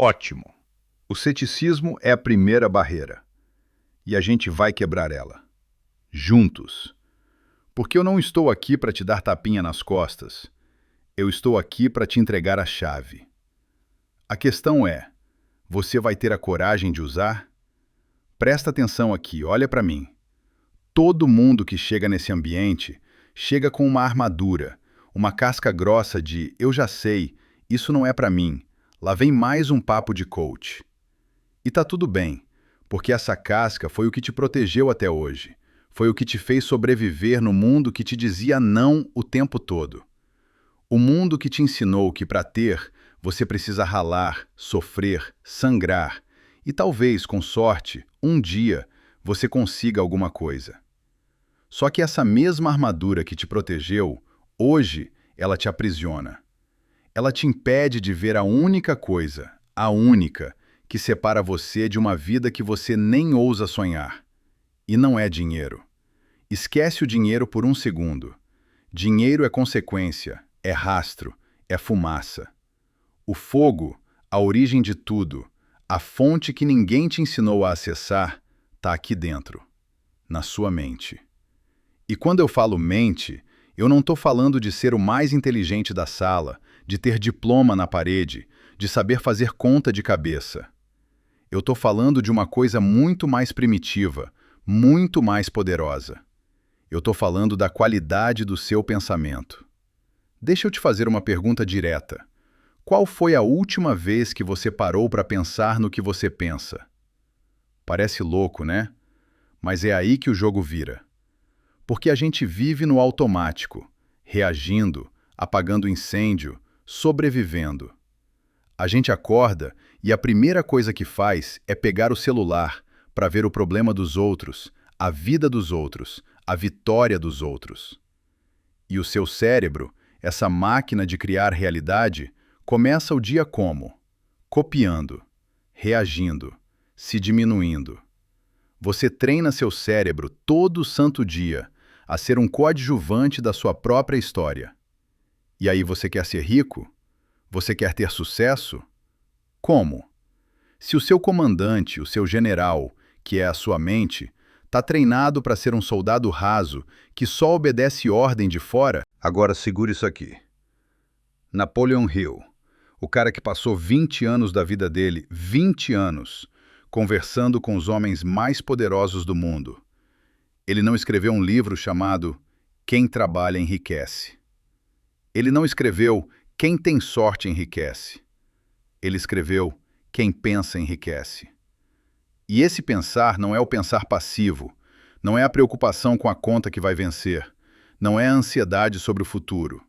Ótimo. O ceticismo é a primeira barreira. E a gente vai quebrar ela. Juntos. Porque eu não estou aqui para te dar tapinha nas costas. Eu estou aqui para te entregar a chave. A questão é, você vai ter a coragem de usar? Presta atenção aqui, olha para mim. Todo mundo que chega nesse ambiente chega com uma armadura, uma casca grossa de eu já sei, isso não é para mim. Lá vem mais um papo de coach. E tá tudo bem, porque essa casca foi o que te protegeu até hoje. Foi o que te fez sobreviver no mundo que te dizia não o tempo todo. O mundo que te ensinou que para ter, você precisa ralar, sofrer, sangrar. E talvez, com sorte, um dia, você consiga alguma coisa. Só que essa mesma armadura que te protegeu, hoje, ela te aprisiona. Ela te impede de ver a única coisa, a única, que separa você de uma vida que você nem ousa sonhar. E não é dinheiro. Esquece o dinheiro por um segundo. Dinheiro é consequência, é rastro, é fumaça. O fogo, a origem de tudo, a fonte que ninguém te ensinou a acessar, está aqui dentro, na sua mente. E quando eu falo mente, eu não estou falando de ser o mais inteligente da sala, de ter diploma na parede, de saber fazer conta de cabeça. Eu estou falando de uma coisa muito mais primitiva, muito mais poderosa. Eu estou falando da qualidade do seu pensamento. Deixa eu te fazer uma pergunta direta. Qual foi a última vez que você parou para pensar no que você pensa? Parece louco, né? Mas é aí que o jogo vira. Porque a gente vive no automático, reagindo, apagando incêndio, sobrevivendo. A gente acorda e a primeira coisa que faz é pegar o celular para ver o problema dos outros, a vida dos outros, a vitória dos outros. E o seu cérebro, essa máquina de criar realidade, começa o dia como? Copiando, reagindo, se diminuindo. Você treina seu cérebro todo santo dia a ser um coadjuvante da sua própria história. E aí você quer ser rico? Você quer ter sucesso? Como? Se o seu comandante, o seu general, que é a sua mente, está treinado para ser um soldado raso que só obedece ordem de fora, agora segura isso aqui. Napoleon Hill, o cara que passou 20 anos da vida dele, 20 anos, conversando com os homens mais poderosos do mundo. Ele não escreveu um livro chamado Quem Trabalha Enriquece. Ele não escreveu Quem Tem Sorte Enriquece. Ele escreveu Quem Pensa Enriquece. E esse pensar não é o pensar passivo, não é a preocupação com a conta que vai vencer, não é a ansiedade sobre o futuro.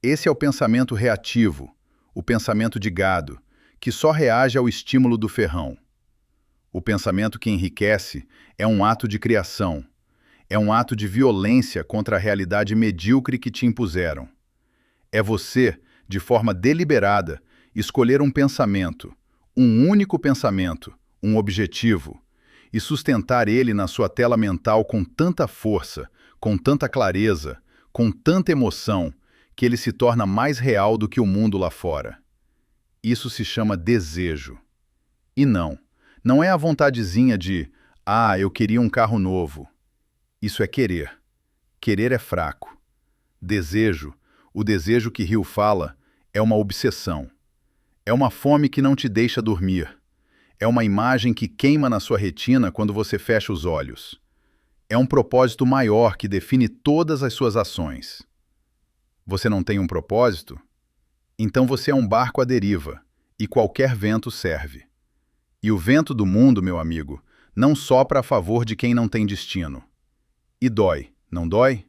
Esse é o pensamento reativo, o pensamento de gado, que só reage ao estímulo do ferrão. O pensamento que enriquece é um ato de criação, é um ato de violência contra a realidade medíocre que te impuseram. É você, de forma deliberada, escolher um pensamento, um único pensamento, um objetivo, e sustentar ele na sua tela mental com tanta força, com tanta clareza, com tanta emoção, que ele se torna mais real do que o mundo lá fora. Isso se chama desejo. E não é a vontadezinha de, eu queria um carro novo. Isso é querer. Querer é fraco. Desejo, o desejo que Hill fala, é uma obsessão. É uma fome que não te deixa dormir. É uma imagem que queima na sua retina quando você fecha os olhos. É um propósito maior que define todas as suas ações. Você não tem um propósito? Então você é um barco à deriva, e qualquer vento serve. E o vento do mundo, meu amigo, não sopra a favor de quem não tem destino. E dói, não dói?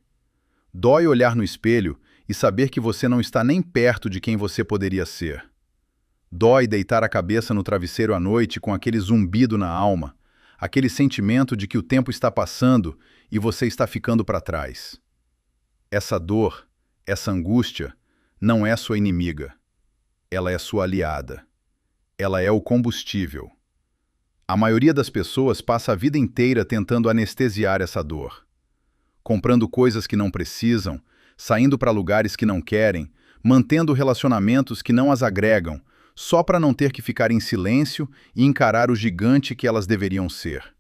Dói olhar no espelho e saber que você não está nem perto de quem você poderia ser. Dói deitar a cabeça no travesseiro à noite com aquele zumbido na alma, aquele sentimento de que o tempo está passando e você está ficando para trás. Essa dor, essa angústia, não é sua inimiga. Ela é sua aliada. Ela é o combustível. A maioria das pessoas passa a vida inteira tentando anestesiar essa dor. Comprando coisas que não precisam, saindo para lugares que não querem, mantendo relacionamentos que não as agregam, só para não ter que ficar em silêncio e encarar o gigante que elas deveriam ser.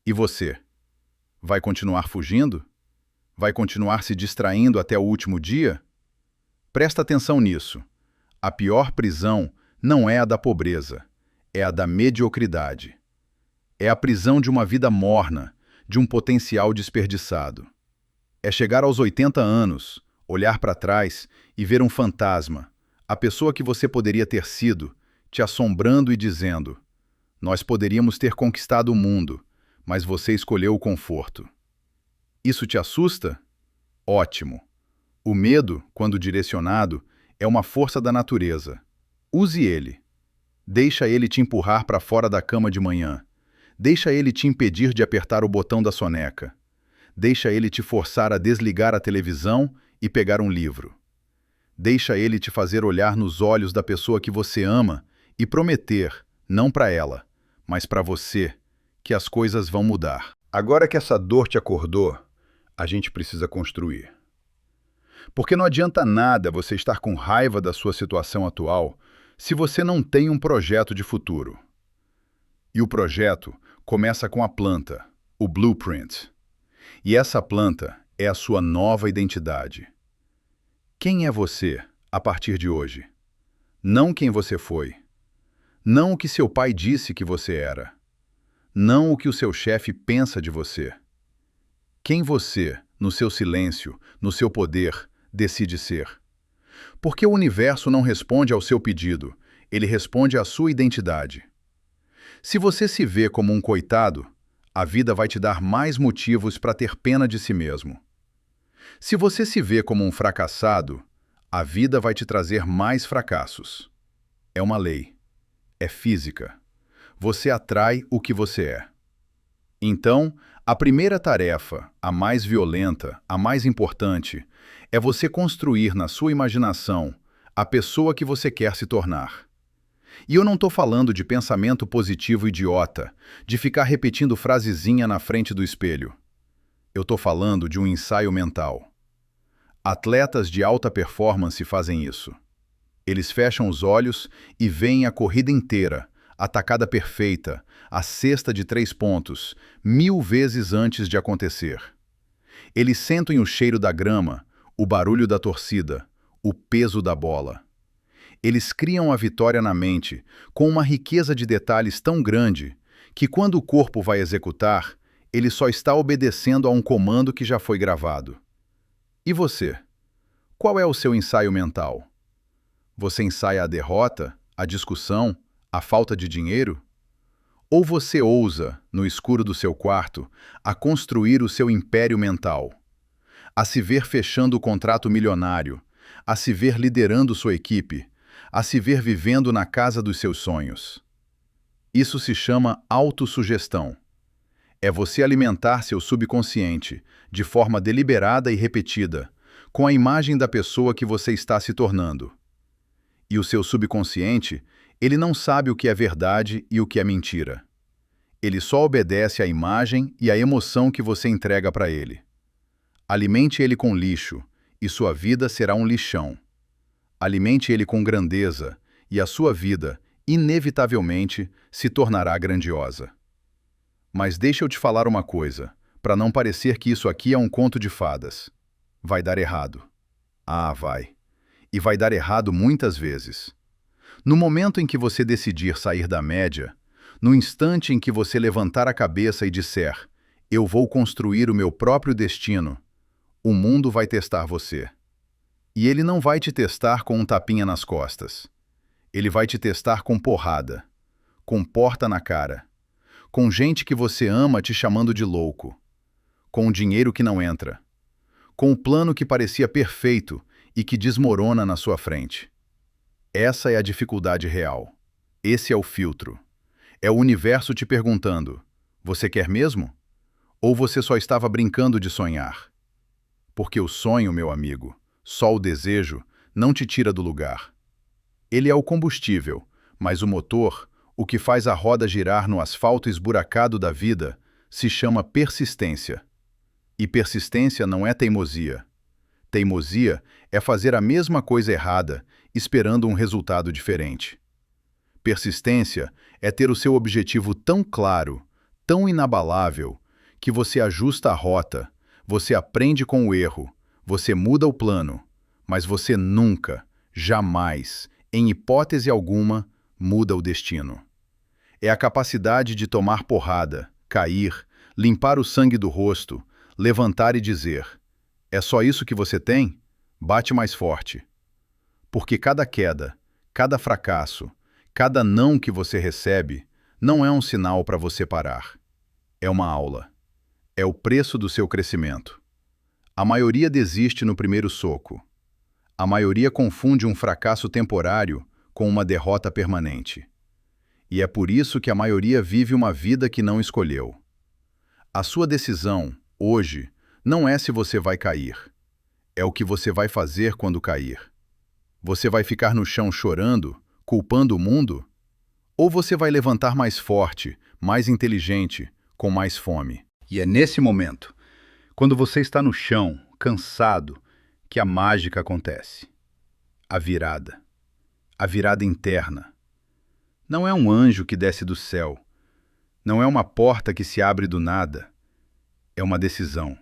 E você? Vai continuar fugindo? Vai continuar se distraindo até o último dia? Presta atenção nisso. A pior prisão não é a da pobreza, é a da mediocridade. É a prisão de uma vida morna, de um potencial desperdiçado. É chegar aos 80 anos, olhar para trás e ver um fantasma, a pessoa que você poderia ter sido, te assombrando e dizendo: nós poderíamos ter conquistado o mundo, mas você escolheu o conforto. Isso te assusta? Ótimo. O medo, quando direcionado, é uma força da natureza. Use ele. Deixa ele te empurrar para fora da cama de manhã. Deixa ele te impedir de apertar o botão da soneca. Deixa ele te forçar a desligar a televisão e pegar um livro. Deixa ele te fazer olhar nos olhos da pessoa que você ama e prometer, não para ela, mas para você, que as coisas vão mudar. Agora que essa dor te acordou, a gente precisa construir. Porque não adianta nada você estar com raiva da sua situação atual se você não tem um projeto de futuro. E o projeto começa com a planta, o blueprint. E essa planta é a sua nova identidade. Quem é você a partir de hoje? Não quem você foi. Não o que seu pai disse que você era. Não o que o seu chefe pensa de você. Quem você, no seu silêncio, no seu poder, decide ser. Porque o universo não responde ao seu pedido, ele responde à sua identidade. Se você se vê como um coitado, a vida vai te dar mais motivos para ter pena de si mesmo. Se você se vê como um fracassado, a vida vai te trazer mais fracassos. É uma lei. É física. Você atrai o que você é. Então, a primeira tarefa, a mais violenta, a mais importante, é você construir na sua imaginação a pessoa que você quer se tornar. E eu não estou falando de pensamento positivo idiota, de ficar repetindo frasezinha na frente do espelho. Eu estou falando de um ensaio mental. Atletas de alta performance fazem isso. Eles fecham os olhos e veem a corrida inteira, a tacada perfeita, a cesta de 3 pontos, 1000 vezes antes de acontecer. Eles sentem o cheiro da grama, o barulho da torcida, o peso da bola. Eles criam a vitória na mente, com uma riqueza de detalhes tão grande, que quando o corpo vai executar, ele só está obedecendo a um comando que já foi gravado. E você? Qual é o seu ensaio mental? Você ensaia a derrota, a discussão, a falta de dinheiro? Ou você ousa, no escuro do seu quarto, a construir o seu império mental? A se ver fechando o contrato milionário, a se ver liderando sua equipe, a se ver vivendo na casa dos seus sonhos. Isso se chama autossugestão. É você alimentar seu subconsciente, de forma deliberada e repetida, com a imagem da pessoa que você está se tornando. E o seu subconsciente, ele não sabe o que é verdade e o que é mentira. Ele só obedece à imagem e à emoção que você entrega para ele. Alimente ele com lixo, e sua vida será um lixão. Alimente ele com grandeza, e a sua vida, inevitavelmente, se tornará grandiosa. Mas deixa eu te falar uma coisa, para não parecer que isso aqui é um conto de fadas. Vai dar errado. Ah, vai. E vai dar errado muitas vezes. No momento em que você decidir sair da média, no instante em que você levantar a cabeça e disser: eu vou construir o meu próprio destino, o mundo vai testar você. E ele não vai te testar com um tapinha nas costas. Ele vai te testar com porrada, com porta na cara, com gente que você ama te chamando de louco, com o dinheiro que não entra, com o plano que parecia perfeito e que desmorona na sua frente. Essa é a dificuldade real. Esse é o filtro. É o universo te perguntando: você quer mesmo? Ou você só estava brincando de sonhar? Porque o sonho, meu amigo, só o desejo, não te tira do lugar. Ele é o combustível, mas o motor, o que faz a roda girar no asfalto esburacado da vida, se chama persistência. E persistência não é teimosia. Teimosia é fazer a mesma coisa errada, esperando um resultado diferente. Persistência é ter o seu objetivo tão claro, tão inabalável, que você ajusta a rota, você aprende com o erro, você muda o plano, mas você nunca, jamais, em hipótese alguma, muda o destino. É a capacidade de tomar porrada, cair, limpar o sangue do rosto, levantar e dizer: é só isso que você tem? Bate mais forte. Porque cada queda, cada fracasso, cada não que você recebe, não é um sinal para você parar. É uma aula. É o preço do seu crescimento. A maioria desiste no primeiro soco. A maioria confunde um fracasso temporário com uma derrota permanente. E é por isso que a maioria vive uma vida que não escolheu. A sua decisão, hoje, não é se você vai cair. É o que você vai fazer quando cair. Você vai ficar no chão chorando, culpando o mundo? Ou você vai levantar mais forte, mais inteligente, com mais fome? E é nesse momento, quando você está no chão, cansado, que a mágica acontece. A virada. A virada interna. Não é um anjo que desce do céu. Não é uma porta que se abre do nada. É uma decisão.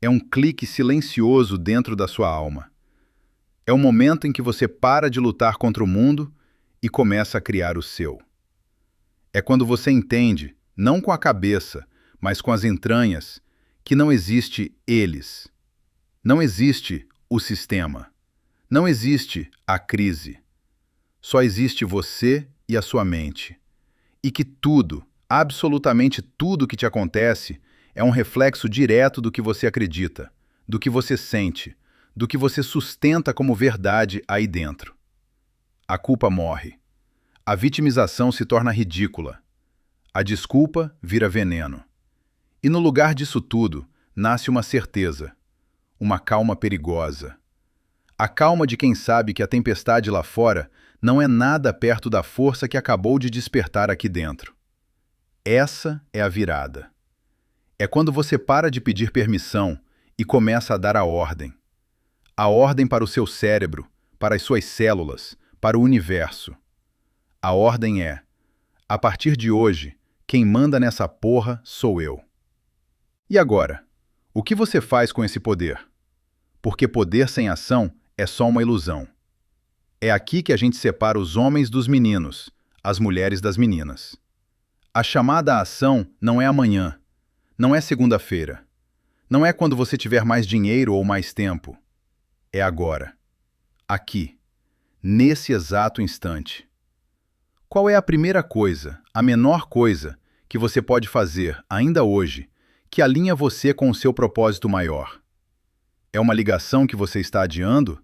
É um clique silencioso dentro da sua alma. É o momento em que você para de lutar contra o mundo e começa a criar o seu. É quando você entende, não com a cabeça, mas com as entranhas, que não existe eles. Não existe o sistema. Não existe a crise. Só existe você e a sua mente. E que tudo, absolutamente tudo que te acontece, é um reflexo direto do que você acredita, do que você sente, do que você sustenta como verdade aí dentro. A culpa morre. A vitimização se torna ridícula. A desculpa vira veneno. E no lugar disso tudo, nasce uma certeza, uma calma perigosa. A calma de quem sabe que a tempestade lá fora não é nada perto da força que acabou de despertar aqui dentro. Essa é a virada. É quando você para de pedir permissão e começa a dar a ordem. A ordem para o seu cérebro, para as suas células, para o universo. A ordem é: a partir de hoje, quem manda nessa porra sou eu. E agora? O que você faz com esse poder? Porque poder sem ação é só uma ilusão. É aqui que a gente separa os homens dos meninos, as mulheres das meninas. A chamada à ação não é amanhã, não é segunda-feira, não é quando você tiver mais dinheiro ou mais tempo. É agora. Aqui. Nesse exato instante. Qual é a primeira coisa, a menor coisa, que você pode fazer, ainda hoje, que alinha você com o seu propósito maior? É uma ligação que você está adiando?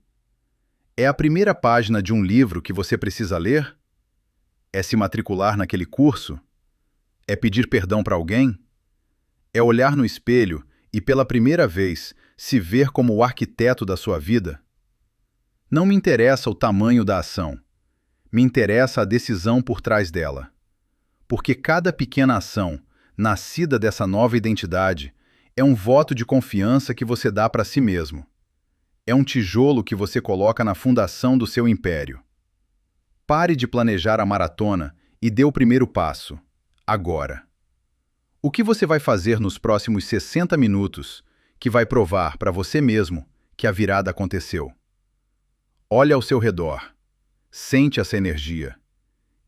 É a primeira página de um livro que você precisa ler? É se matricular naquele curso? É pedir perdão para alguém? É olhar no espelho e, pela primeira vez, se ver como o arquiteto da sua vida? Não me interessa o tamanho da ação. Me interessa a decisão por trás dela. Porque cada pequena ação, nascida dessa nova identidade, é um voto de confiança que você dá para si mesmo. É um tijolo que você coloca na fundação do seu império. Pare de planejar a maratona e dê o primeiro passo. Agora. O que você vai fazer nos próximos 60 minutos que vai provar para você mesmo que a virada aconteceu? Olhe ao seu redor. Sente essa energia.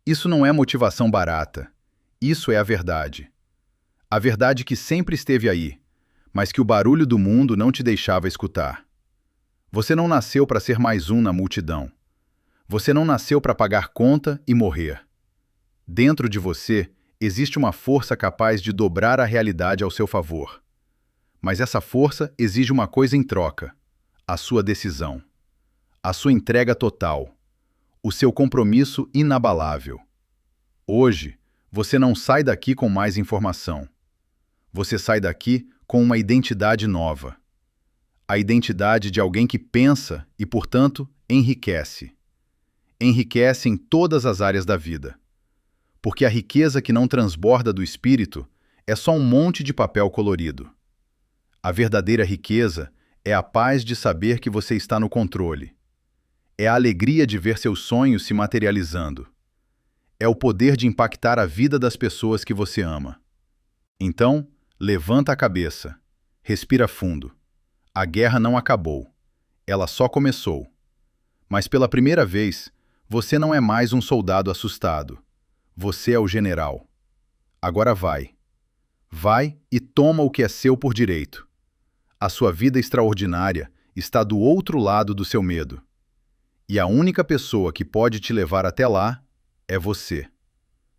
Isso não é motivação barata. Isso é a verdade. A verdade que sempre esteve aí, mas que o barulho do mundo não te deixava escutar. Você não nasceu para ser mais um na multidão. Você não nasceu para pagar conta e morrer. Dentro de você existe uma força capaz de dobrar a realidade ao seu favor. Mas essa força exige uma coisa em troca: a sua decisão, a sua entrega total, o seu compromisso inabalável. Hoje, você não sai daqui com mais informação. Você sai daqui com uma identidade nova. A identidade de alguém que pensa e, portanto, enriquece. Enriquece em todas as áreas da vida. Porque a riqueza que não transborda do espírito é só um monte de papel colorido. A verdadeira riqueza é a paz de saber que você está no controle. É a alegria de ver seus sonhos se materializando. É o poder de impactar a vida das pessoas que você ama. Então, levanta a cabeça. Respira fundo. A guerra não acabou. Ela só começou. Mas pela primeira vez, você não é mais um soldado assustado. Você é o general. Agora vai. Vai e toma o que é seu por direito. A sua vida extraordinária está do outro lado do seu medo. E a única pessoa que pode te levar até lá é você.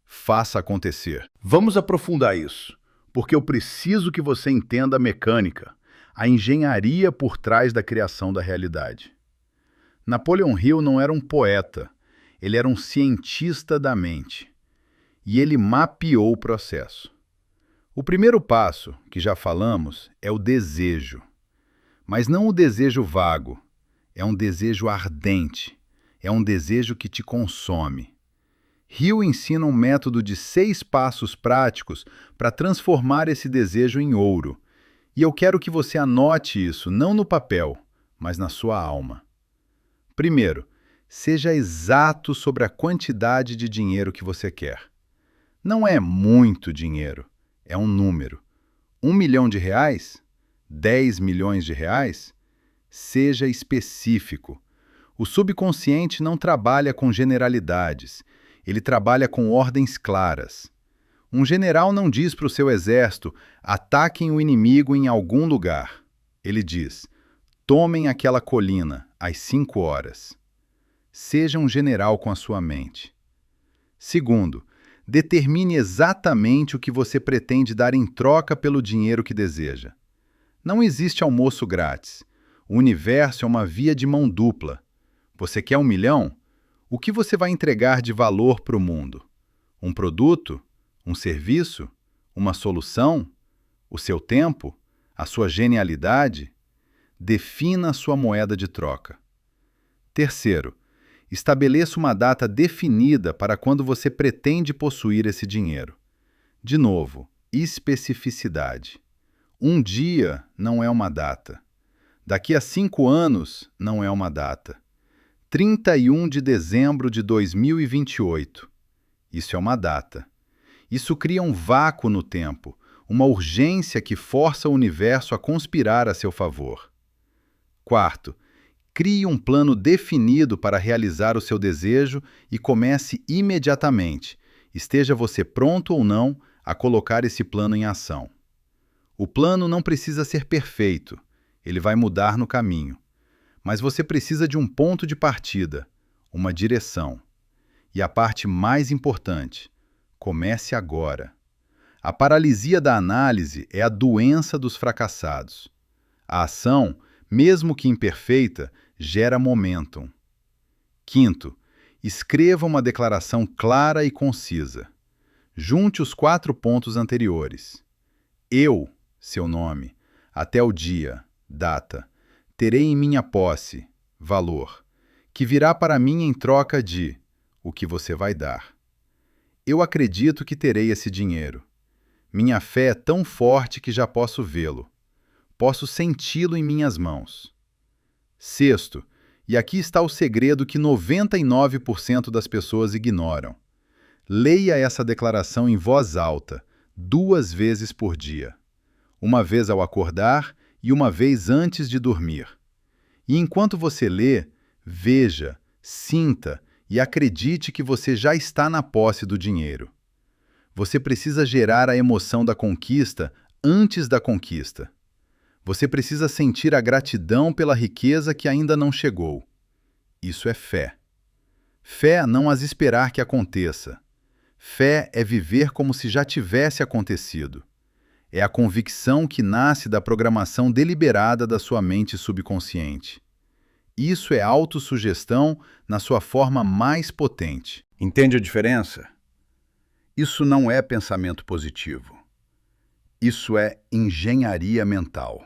Faça acontecer. Vamos aprofundar isso, porque eu preciso que você entenda a mecânica, a engenharia por trás da criação da realidade. Napoleon Hill não era um poeta, ele era um cientista da mente. E ele mapeou o processo. O primeiro passo, que já falamos, é o desejo. Mas não o desejo vago, é um desejo ardente, é um desejo que te consome. Hill ensina um método de 6 passos práticos para transformar esse desejo em ouro. E eu quero que você anote isso, não no papel, mas na sua alma. Primeiro, seja exato sobre a quantidade de dinheiro que você quer. Não é muito dinheiro, é um número. 1 milhão de reais? 10 milhões de reais? Seja específico. O subconsciente não trabalha com generalidades, ele trabalha com ordens claras. Um general não diz para o seu exército, ataquem o inimigo em algum lugar. Ele diz, tomem aquela colina às 5 horas. Seja um general com a sua mente. Segundo, determine exatamente o que você pretende dar em troca pelo dinheiro que deseja. Não existe almoço grátis. O universo é uma via de mão dupla. Você quer 1 milhão? O que você vai entregar de valor para o mundo? Um produto? Um serviço? Uma solução? O seu tempo? A sua genialidade? Defina a sua moeda de troca. Terceiro, estabeleça uma data definida para quando você pretende possuir esse dinheiro. De novo, especificidade. 1 dia não é uma data. Daqui a 5 anos não é uma data. 31 de dezembro de 2028. Isso é uma data. Isso cria um vácuo no tempo, uma urgência que força o universo a conspirar a seu favor. Quarto, crie um plano definido para realizar o seu desejo e comece imediatamente, esteja você pronto ou não a colocar esse plano em ação. O plano não precisa ser perfeito, ele vai mudar no caminho. Mas você precisa de um ponto de partida, uma direção. E a parte mais importante, comece agora. A paralisia da análise é a doença dos fracassados. A ação, mesmo que imperfeita, gera momentum. Quinto, escreva uma declaração clara e concisa. Junte os 4 pontos anteriores. Eu, seu nome, até o dia, data, terei em minha posse, valor, que virá para mim em troca de o que você vai dar. Eu acredito que terei esse dinheiro. Minha fé é tão forte que já posso vê-lo. Posso senti-lo em minhas mãos. Sexto, e aqui está o segredo que 99% das pessoas ignoram. Leia essa declaração em voz alta, 2 vezes por dia. Uma vez ao acordar e uma vez antes de dormir. E enquanto você lê, veja, sinta e acredite que você já está na posse do dinheiro. Você precisa gerar a emoção da conquista antes da conquista. Você precisa sentir a gratidão pela riqueza que ainda não chegou. Isso é fé. Fé é não as esperar que aconteça. Fé é viver como se já tivesse acontecido. É a convicção que nasce da programação deliberada da sua mente subconsciente. Isso é autossugestão na sua forma mais potente. Entende a diferença? Isso não é pensamento positivo. Isso é engenharia mental.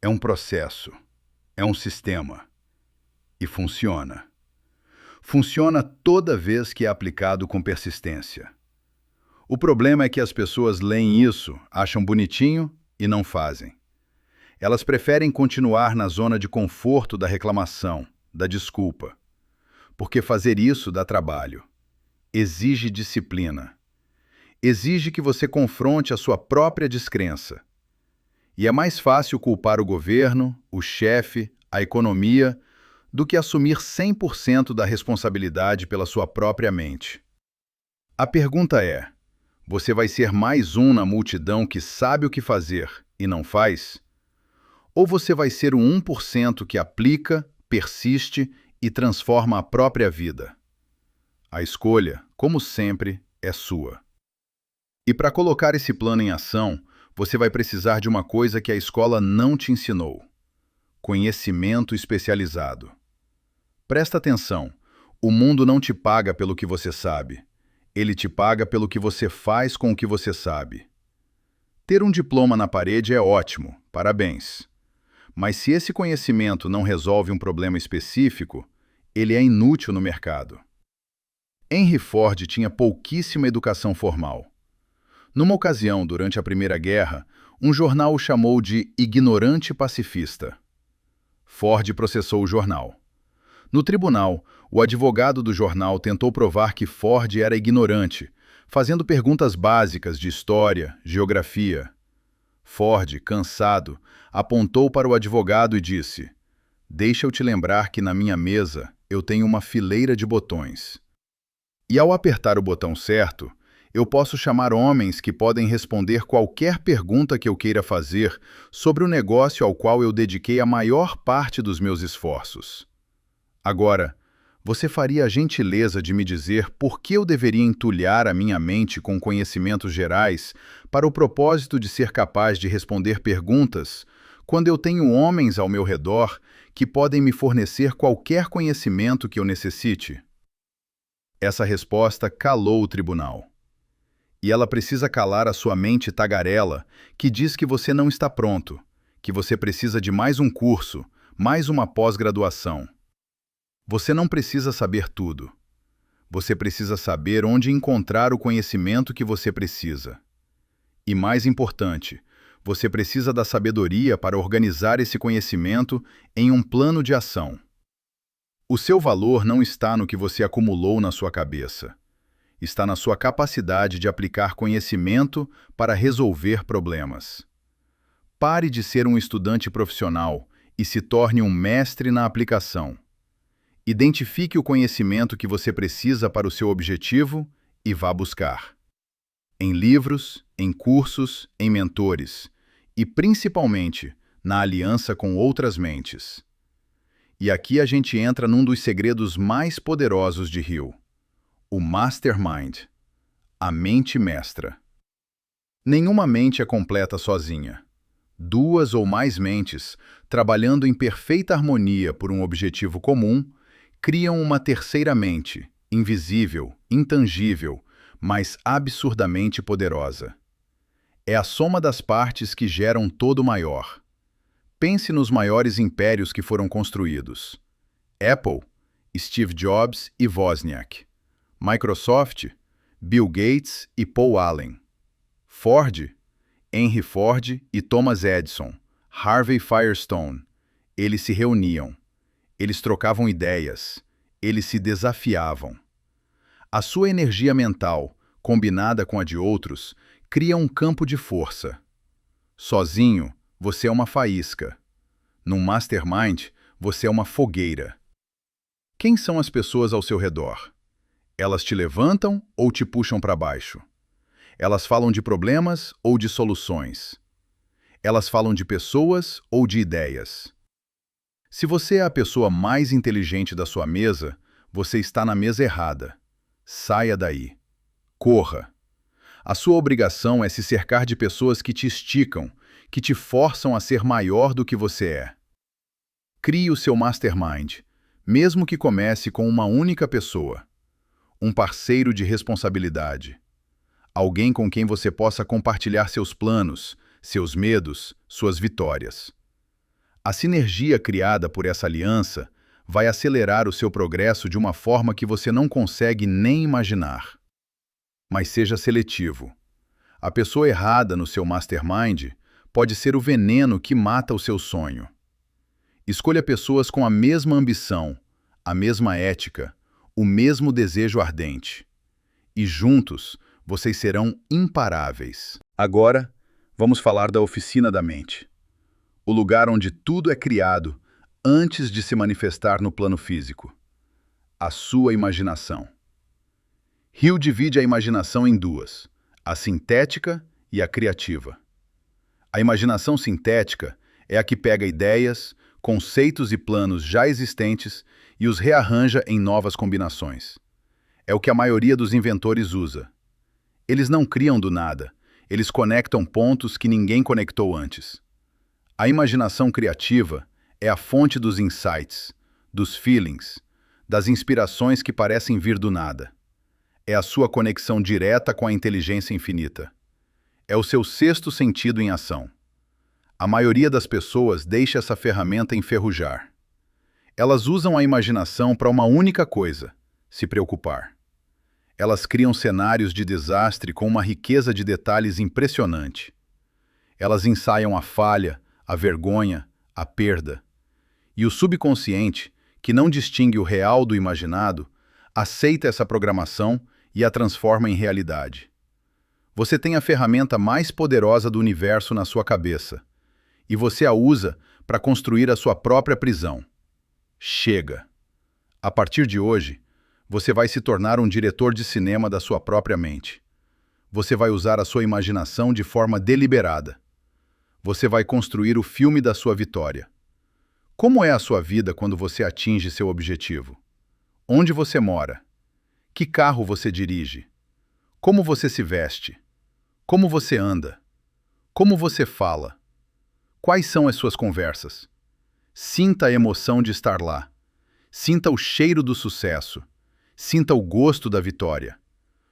É um processo, é um sistema. E funciona. Funciona toda vez que é aplicado com persistência. O problema é que as pessoas leem isso, acham bonitinho e não fazem. Elas preferem continuar na zona de conforto da reclamação, da desculpa. Porque fazer isso dá trabalho. exige disciplina. Exige que você confronte a sua própria descrença. E é mais fácil culpar o governo, o chefe, a economia, do que assumir 100% da responsabilidade pela sua própria mente. A pergunta é: você vai ser mais um na multidão que sabe o que fazer e não faz? Ou você vai ser o 1% que aplica, persiste e transforma a própria vida? A escolha, como sempre, é sua. E para colocar esse plano em ação, você vai precisar de uma coisa que a escola não te ensinou: conhecimento especializado. Presta atenção, o mundo não te paga pelo que você sabe. Ele te paga pelo que você faz com o que você sabe. Ter um diploma na parede é ótimo, parabéns. Mas se esse conhecimento não resolve um problema específico, ele é inútil no mercado. Henry Ford tinha pouquíssima educação formal. Numa ocasião, durante a Primeira Guerra, um jornal o chamou de ignorante pacifista. Ford processou o jornal. No tribunal, o advogado do jornal tentou provar que Ford era ignorante, fazendo perguntas básicas de história, geografia. Ford, cansado, apontou para o advogado e disse: "Deixa eu te lembrar que na minha mesa eu tenho uma fileira de botões. E ao apertar o botão certo, eu posso chamar homens que podem responder qualquer pergunta que eu queira fazer sobre o negócio ao qual eu dediquei a maior parte dos meus esforços. Agora, você faria a gentileza de me dizer por que eu deveria entulhar a minha mente com conhecimentos gerais para o propósito de ser capaz de responder perguntas, quando eu tenho homens ao meu redor que podem me fornecer qualquer conhecimento que eu necessite?" Essa resposta calou o tribunal. E ela precisa calar a sua mente tagarela, que diz que você não está pronto, que você precisa de mais um curso, mais uma pós-graduação. Você não precisa saber tudo. Você precisa saber onde encontrar o conhecimento que você precisa. E mais importante, você precisa da sabedoria para organizar esse conhecimento em um plano de ação. O seu valor não está no que você acumulou na sua cabeça. Está na sua capacidade de aplicar conhecimento para resolver problemas. Pare de ser um estudante profissional e se torne um mestre na aplicação. Identifique o conhecimento que você precisa para o seu objetivo e vá buscar. Em livros, em cursos, em mentores e, principalmente, na aliança com outras mentes. E aqui a gente entra num dos segredos mais poderosos de Hill: o Mastermind, a mente mestra. Nenhuma mente é completa sozinha. Duas ou mais mentes, trabalhando em perfeita harmonia por um objetivo comum, criam uma terceira mente, invisível, intangível, mas absurdamente poderosa. É a soma das partes que gera um todo maior. Pense nos maiores impérios que foram construídos: Apple, Steve Jobs e Wozniak; Microsoft, Bill Gates e Paul Allen; Ford, Henry Ford e Thomas Edison, Harvey Firestone. Eles se reuniam. Eles trocavam ideias. Eles se desafiavam. A sua energia mental, combinada com a de outros, cria um campo de força. Sozinho, você é uma faísca. Num mastermind, você é uma fogueira. Quem são as pessoas ao seu redor? Elas te levantam ou te puxam para baixo? Elas falam de problemas ou de soluções? Elas falam de pessoas ou de ideias? Se você é a pessoa mais inteligente da sua mesa, você está na mesa errada. Saia daí. Corra. A sua obrigação é se cercar de pessoas que te esticam, que te forçam a ser maior do que você é. Crie o seu mastermind, mesmo que comece com uma única pessoa. Um parceiro de responsabilidade. Alguém com quem você possa compartilhar seus planos, seus medos, suas vitórias. A sinergia criada por essa aliança vai acelerar o seu progresso de uma forma que você não consegue nem imaginar. Mas seja seletivo. A pessoa errada no seu mastermind pode ser o veneno que mata o seu sonho. Escolha pessoas com a mesma ambição, a mesma ética, o mesmo desejo ardente. E juntos, vocês serão imparáveis. Agora, vamos falar da oficina da mente. O lugar onde tudo é criado antes de se manifestar no plano físico. A sua imaginação. Hill divide a imaginação em duas, a sintética e a criativa. A imaginação sintética é a que pega ideias, conceitos e planos já existentes e os rearranja em novas combinações. É o que a maioria dos inventores usa. Eles não criam do nada, eles conectam pontos que ninguém conectou antes. A imaginação criativa é a fonte dos insights, dos feelings, das inspirações que parecem vir do nada. É a sua conexão direta com a inteligência infinita. É o seu sexto sentido em ação. A maioria das pessoas deixa essa ferramenta enferrujar. Elas usam a imaginação para uma única coisa: se preocupar. Elas criam cenários de desastre com uma riqueza de detalhes impressionante. Elas ensaiam a falha, a vergonha, a perda. E o subconsciente, que não distingue o real do imaginado, aceita essa programação e a transforma em realidade. Você tem a ferramenta mais poderosa do universo na sua cabeça, e você a usa para construir a sua própria prisão. Chega! A partir de hoje, você vai se tornar um diretor de cinema da sua própria mente. Você vai usar a sua imaginação de forma deliberada. Você vai construir o filme da sua vitória. Como é a sua vida quando você atinge seu objetivo? Onde você mora? Que carro você dirige? Como você se veste? Como você anda? Como você fala? Quais são as suas conversas? Sinta a emoção de estar lá. Sinta o cheiro do sucesso. Sinta o gosto da vitória.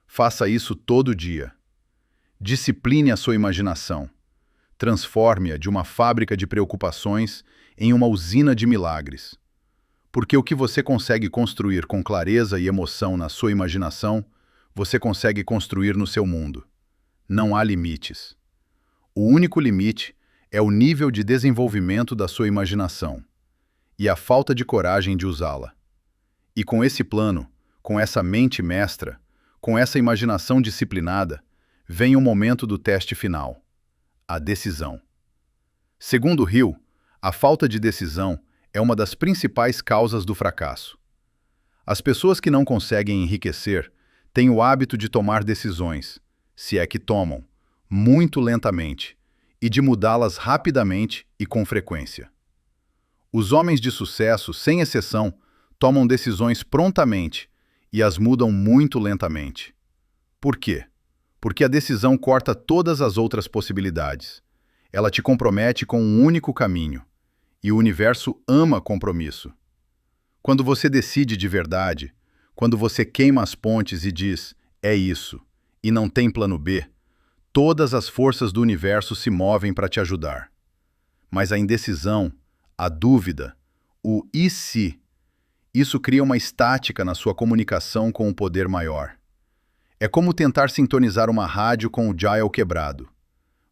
Faça isso todo dia. Discipline a sua imaginação. Transforme-a de uma fábrica de preocupações em uma usina de milagres. Porque o que você consegue construir com clareza e emoção na sua imaginação, você consegue construir no seu mundo. Não há limites. O único limite é o nível de desenvolvimento da sua imaginação e a falta de coragem de usá-la. E com esse plano, com essa mente mestra, com essa imaginação disciplinada, vem o momento do teste final, a decisão. Segundo Hill, a falta de decisão é uma das principais causas do fracasso. As pessoas que não conseguem enriquecer têm o hábito de tomar decisões, se é que tomam, muito lentamente, e de mudá-las rapidamente e com frequência. Os homens de sucesso, sem exceção, tomam decisões prontamente e as mudam muito lentamente. Por quê? Porque a decisão corta todas as outras possibilidades. Ela te compromete com um único caminho. E o universo ama compromisso. Quando você decide de verdade, quando você queima as pontes e diz, é isso, e não tem plano B, todas as forças do universo se movem para te ajudar. Mas a indecisão, a dúvida, o e se, isso cria uma estática na sua comunicação com o poder maior. É como tentar sintonizar uma rádio com o dial quebrado.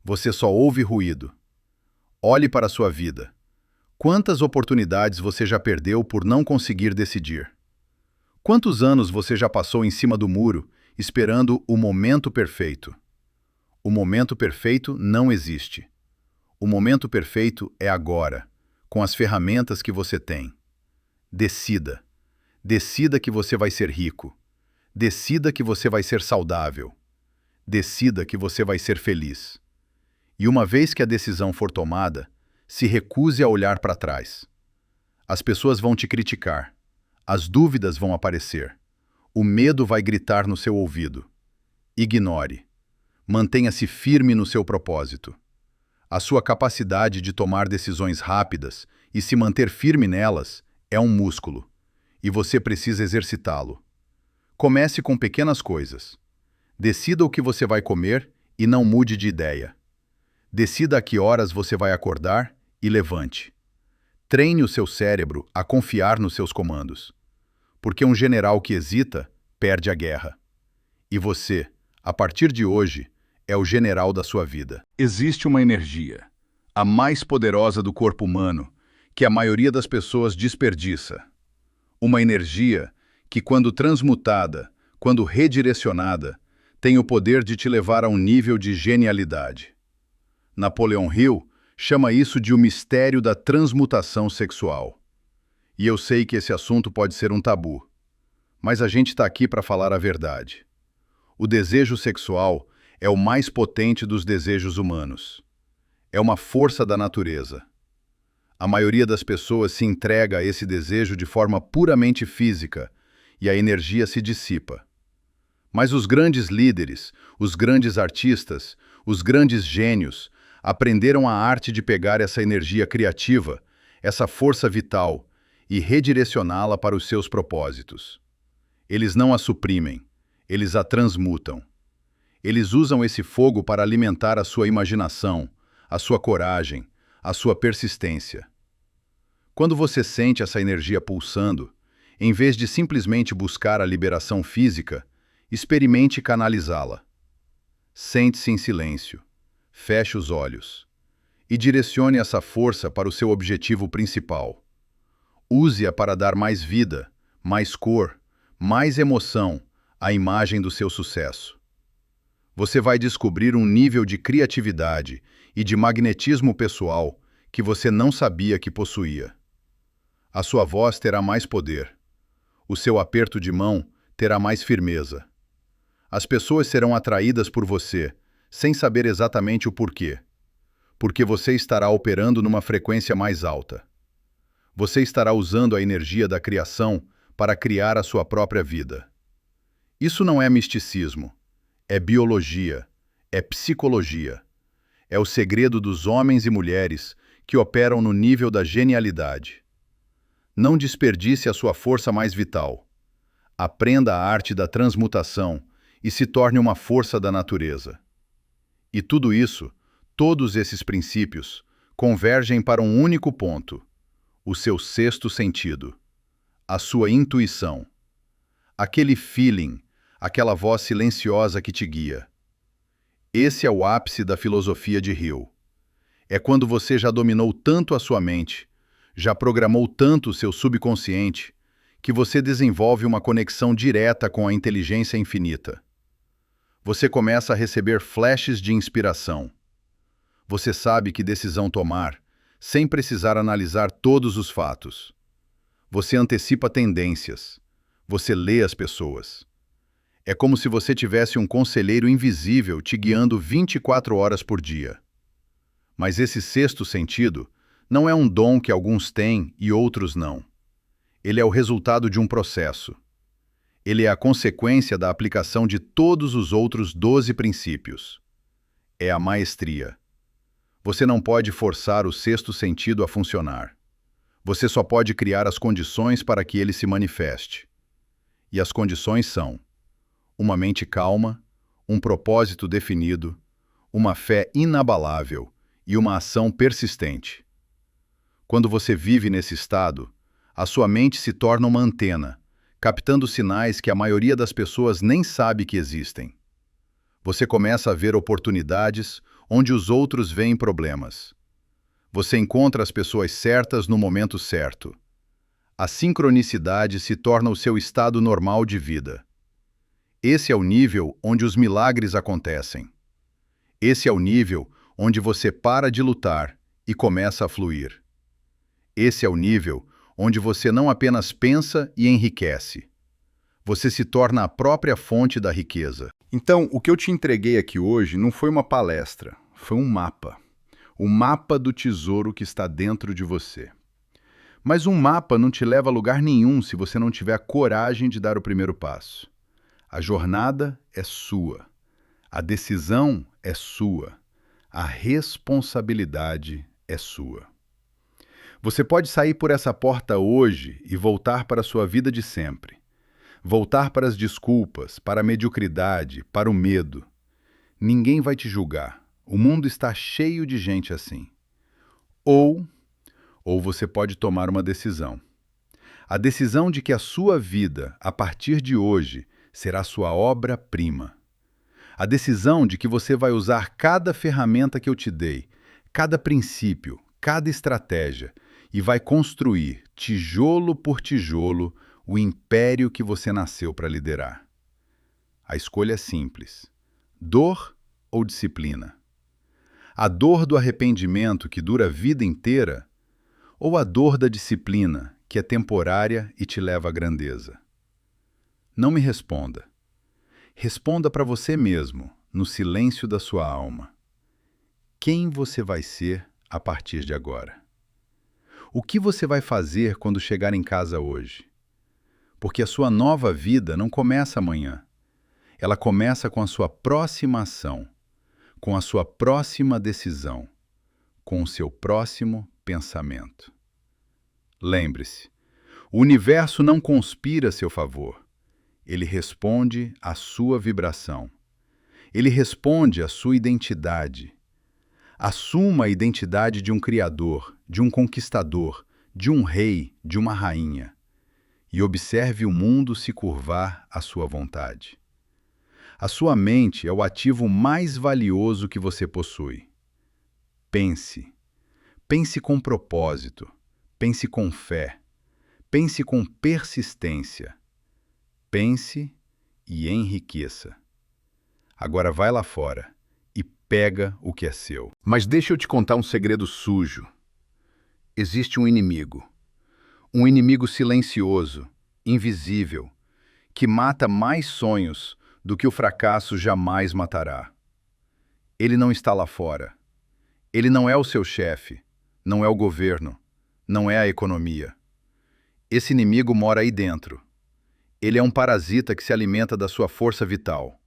Você só ouve ruído. Olhe para a sua vida. Quantas oportunidades você já perdeu por não conseguir decidir? Quantos anos você já passou em cima do muro, esperando o momento perfeito? O momento perfeito não existe. O momento perfeito é agora, com as ferramentas que você tem. Decida. Decida que você vai ser rico. Decida que você vai ser saudável. Decida que você vai ser feliz. E uma vez que a decisão for tomada, se recuse a olhar para trás. As pessoas vão te criticar. As dúvidas vão aparecer. O medo vai gritar no seu ouvido. Ignore. Mantenha-se firme no seu propósito. A sua capacidade de tomar decisões rápidas e se manter firme nelas é um músculo, e você precisa exercitá-lo. Comece com pequenas coisas. Decida o que você vai comer e não mude de ideia. Decida a que horas você vai acordar e levante. Treine o seu cérebro a confiar nos seus comandos. Porque um general que hesita, perde a guerra. E você, a partir de hoje, é o general da sua vida. Existe uma energia, a mais poderosa do corpo humano, que a maioria das pessoas desperdiça. Uma energia que, quando transmutada, quando redirecionada, tem o poder de te levar a um nível de genialidade. Napoleão Hill chama isso de o mistério da transmutação sexual. E eu sei que esse assunto pode ser um tabu, mas a gente está aqui para falar a verdade. O desejo sexual é o mais potente dos desejos humanos. É uma força da natureza. A maioria das pessoas se entrega a esse desejo de forma puramente física e a energia se dissipa. Mas os grandes líderes, os grandes artistas, os grandes gênios aprenderam a arte de pegar essa energia criativa, essa força vital, e redirecioná-la para os seus propósitos. Eles não a suprimem, eles a transmutam. Eles usam esse fogo para alimentar a sua imaginação, a sua coragem, a sua persistência. Quando você sente essa energia pulsando, em vez de simplesmente buscar a liberação física, experimente canalizá-la. Sente-se em silêncio, feche os olhos e direcione essa força para o seu objetivo principal. Use-a para dar mais vida, mais cor, mais emoção à imagem do seu sucesso. Você vai descobrir um nível de criatividade e de magnetismo pessoal que você não sabia que possuía. A sua voz terá mais poder. O seu aperto de mão terá mais firmeza. As pessoas serão atraídas por você, sem saber exatamente o porquê. Porque você estará operando numa frequência mais alta. Você estará usando a energia da criação para criar a sua própria vida. Isso não é misticismo, é biologia, é psicologia. É o segredo dos homens e mulheres que operam no nível da genialidade. Não desperdice a sua força mais vital. Aprenda a arte da transmutação e se torne uma força da natureza. E tudo isso, todos esses princípios, convergem para um único ponto: o seu sexto sentido, a sua intuição, aquele feeling, aquela voz silenciosa que te guia. Esse é o ápice da filosofia de Hill. É quando você já dominou tanto a sua mente, já programou tanto o seu subconsciente, que você desenvolve uma conexão direta com a inteligência infinita. Você começa a receber flashes de inspiração. Você sabe que decisão tomar, sem precisar analisar todos os fatos. Você antecipa tendências. Você lê as pessoas. É como se você tivesse um conselheiro invisível te guiando 24 horas por dia. Mas esse sexto sentido não é um dom que alguns têm e outros não. Ele é o resultado de um processo. Ele é a consequência da aplicação de todos os outros 12 princípios. É a maestria. Você não pode forçar o sexto sentido a funcionar. Você só pode criar as condições para que ele se manifeste. E as condições são uma mente calma, um propósito definido, uma fé inabalável e uma ação persistente. Quando você vive nesse estado, a sua mente se torna uma antena, captando sinais que a maioria das pessoas nem sabe que existem. Você começa a ver oportunidades onde os outros veem problemas. Você encontra as pessoas certas no momento certo. A sincronicidade se torna o seu estado normal de vida. Esse é o nível onde os milagres acontecem. Esse é o nível onde você para de lutar e começa a fluir. Esse é o nível onde você não apenas pensa e enriquece. Você se torna a própria fonte da riqueza. Então, o que eu te entreguei aqui hoje não foi uma palestra, foi um mapa. O mapa do tesouro que está dentro de você. Mas um mapa não te leva a lugar nenhum se você não tiver a coragem de dar o primeiro passo. A jornada é sua. A decisão é sua. A responsabilidade é sua. Você pode sair por essa porta hoje e voltar para a sua vida de sempre. Voltar para as desculpas, para a mediocridade, para o medo. Ninguém vai te julgar. O mundo está cheio de gente assim. Ou você pode tomar uma decisão. A decisão de que a sua vida, a partir de hoje, será sua obra-prima. A decisão de que você vai usar cada ferramenta que eu te dei, cada princípio, cada estratégia, e vai construir, tijolo por tijolo, o império que você nasceu para liderar. A escolha é simples: dor ou disciplina? A dor do arrependimento que dura a vida inteira ou a dor da disciplina que é temporária e te leva à grandeza? Não me responda. Responda para você mesmo, no silêncio da sua alma. Quem você vai ser a partir de agora? O que você vai fazer quando chegar em casa hoje? Porque a sua nova vida não começa amanhã. Ela começa com a sua próxima ação, com a sua próxima decisão, com o seu próximo pensamento. Lembre-se, o universo não conspira a seu favor. Ele responde à sua vibração. Ele responde à sua identidade. Assuma a identidade de um criador, de um conquistador, de um rei, de uma rainha. E observe o mundo se curvar à sua vontade. A sua mente é o ativo mais valioso que você possui. Pense. Pense com propósito. Pense com fé. Pense com persistência. Pense e enriqueça. Agora vai lá fora e pega o que é seu. Mas deixa eu te contar um segredo sujo. Existe um inimigo silencioso, invisível, que mata mais sonhos do que o fracasso jamais matará. Ele não está lá fora. Ele não é o seu chefe, não é o governo, não é a economia. Esse inimigo mora aí dentro. Ele é um parasita que se alimenta da sua força vital.